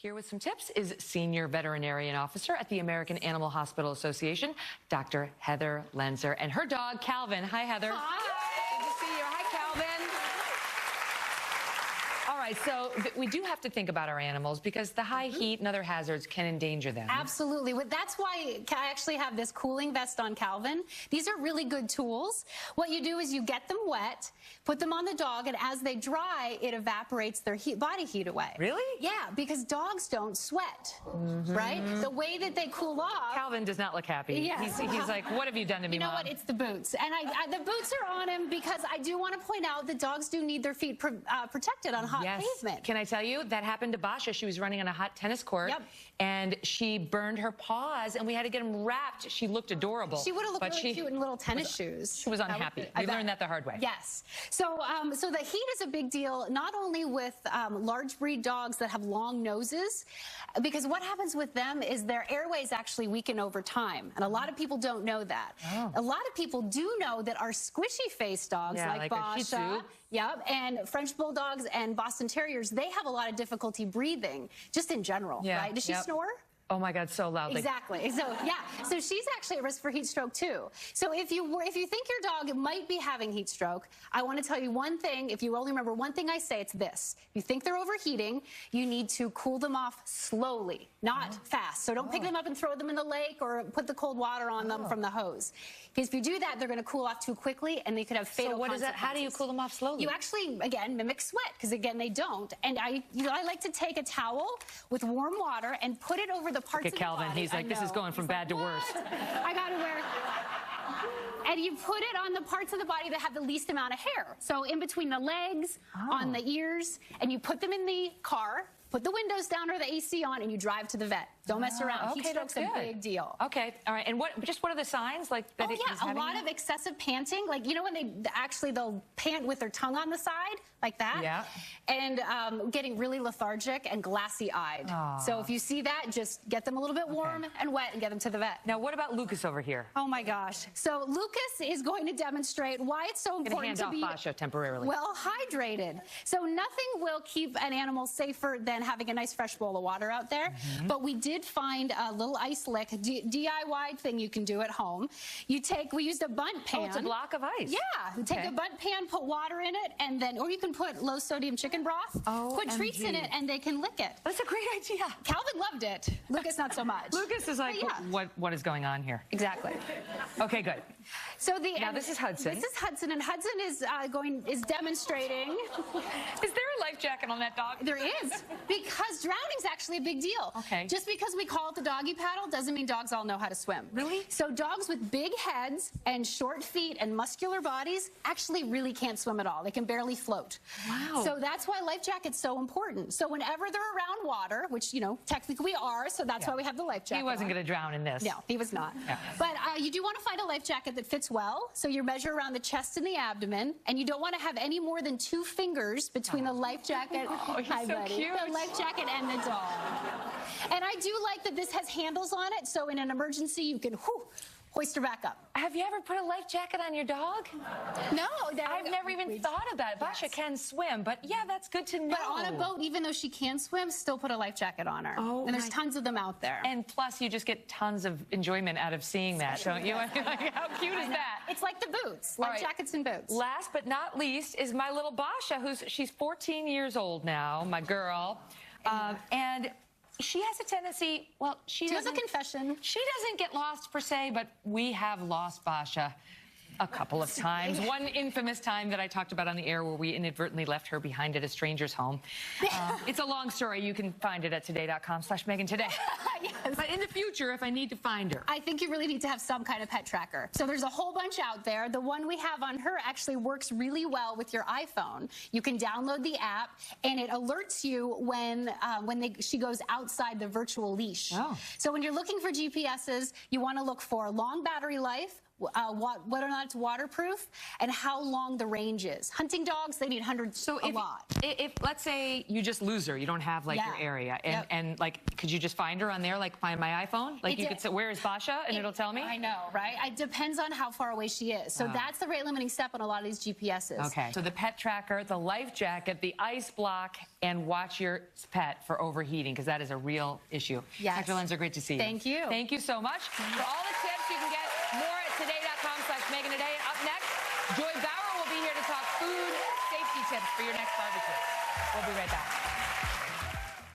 Here with some tips is Senior Veterinarian Officer at the American Animal Hospital Association, Dr. Heather Loenser, and her dog, Calvin. Hi, Heather. Hi. Good to see you. Hi, Calvin. All right, so we do have to think about our animals because the high heat and other hazards can endanger them. Absolutely. That's why I actually have this cooling vest on Calvin. These are really good tools. What you do is you get them wet, put them on the dog, and as they dry, it evaporates their body heat away. Really? Yeah, because dogs don't sweat, right? The way that they cool off. Calvin does not look happy. Yes. He's like, what have you done to me, You know Mom? what? It's the boots. And the boots are on him because I do want to point out that dogs do need their feet protected on hot pavement. Can I tell you, that happened to Basha. She was running on a hot tennis court, and she burned her paws, and we had to get them wrapped. She looked adorable. She would have looked really cute in little tennis shoes. She was unhappy. We learned that the hard way. Yes. So the heat is a big deal, not only with large breed dogs that have long noses, because what happens with them is their airways actually weaken over time, and a lot of people don't know that. A lot of people do know that our squishy-faced dogs, like Basha, and French Bulldogs and Boston Terriers, they have a lot of difficulty breathing, just in general, right? Does she snore? Oh my God, so loudly. Exactly. So she's actually at risk for heat stroke too. So if you think your dog might be having heat stroke, I want to tell you one thing. If you only remember one thing I say, it's this: if you think they're overheating, you need to cool them off slowly, not fast. So don't pick them up and throw them in the lake or put the cold water on them from the hose. Because if you do that, they're going to cool off too quickly, and they could have fatal consequences. How do you cool them off slowly? You actually, again, mimic sweat, because again, they don't. And I like to take a towel with warm water and put it over the parts of the Calvin, body. he's like, this is going from bad to worse. I gotta wear. And you put it on the parts of the body that have the least amount of hair. So in between the legs, on the ears, and you put them in the car. Put the windows down or the AC on, and you drive to the vet. Don't mess around. Heat stroke's a big deal. Okay, all right. And what are the signs like that? A lot of excessive panting. Like, you know, when they'll pant with their tongue on the side, like that. Yeah. And getting really lethargic and glassy-eyed. So if you see that, just get them a little bit warm and wet and get them to the vet. Now, what about Lucas over here? Oh my gosh. So Lucas is going to demonstrate why it's so important to be Basha temporarily. Well hydrated. So nothing will keep an animal safer than having a nice fresh bowl of water out there. But we did find a little ice lick, DIY thing you can do at home. We used a bunt pan. Oh, it's a block of ice. Yeah. You take a bunt pan, put water in it, and then, or you can put low sodium chicken broth, put treats in it, and they can lick it. That's a great idea. Calvin loved it. Lucas, not so much. Lucas is like, what is going on here? Exactly. Okay, good. So now this is Hudson. This is Hudson, and Hudson is demonstrating. Is there a life jacket on that dog? There is, because drowning's actually a big deal. Okay. Just because we call it the doggy paddle doesn't mean dogs all know how to swim. Really? So dogs with big heads and short feet and muscular bodies actually really can't swim at all. They can barely float. Wow. So that's why life jacket's so important. So whenever they're around water, which, you know, technically we are, so that's why we have the life jacket. He wasn't going to drown in this. No, he was not. But you do want to find a life jacket that fits well. So you measure around the chest and the abdomen, and you don't want to have any more than 2 fingers between the life jacket, the life jacket and the dog. And I do like that this has handles on it, so in an emergency you can hoist her back up. Have you ever put a life jacket on your dog? No. I've never even thought of that. Basha can swim, but yeah, that's good to know. But on a boat, even though she can swim, still put a life jacket on her. And there's tons of them out there. And plus, you just get tons of enjoyment out of seeing that, don't you? How cute is that? It's like the boots, life jackets and boots. Last but not least is my little Basha, she's 14 years old now, my girl. And she has a tendency, she has a confession. She doesn't get lost per se, but we have lost Basha a couple of times. One infamous time that I talked about on the air where we inadvertently left her behind at a stranger's home. It's a long story. You can find it at today.com/Megyn today. But in the future, if I need to find her. I think you really need to have some kind of pet tracker. So there's a whole bunch out there. The one we have on her actually works really well with your iPhone. You can download the app, and it alerts you when she goes outside the virtual leash. So when you're looking for GPSs, you want to look for long battery life, whether or not it's waterproof, and how long the range is. Hunting dogs, they need hundreds a lot. If let's say you just lose her, you don't have like your area, and like, could you just find her on there, like find my iPhone? Like you could say, where is Basha? And it'll tell me? I know, right? It depends on how far away she is. So that's the rate limiting step on a lot of these GPSs. Okay. So the pet tracker, the life jacket, the ice block, and watch your pet for overheating, because that is a real issue. Yes. Dr. Loenser, great to see you. Thank you. Thank you so much. For all the tips, you can get more at today.com/Megyn Today. And up next, Joy Bauer will be here to talk food safety tips for your next barbecue. We'll be right back.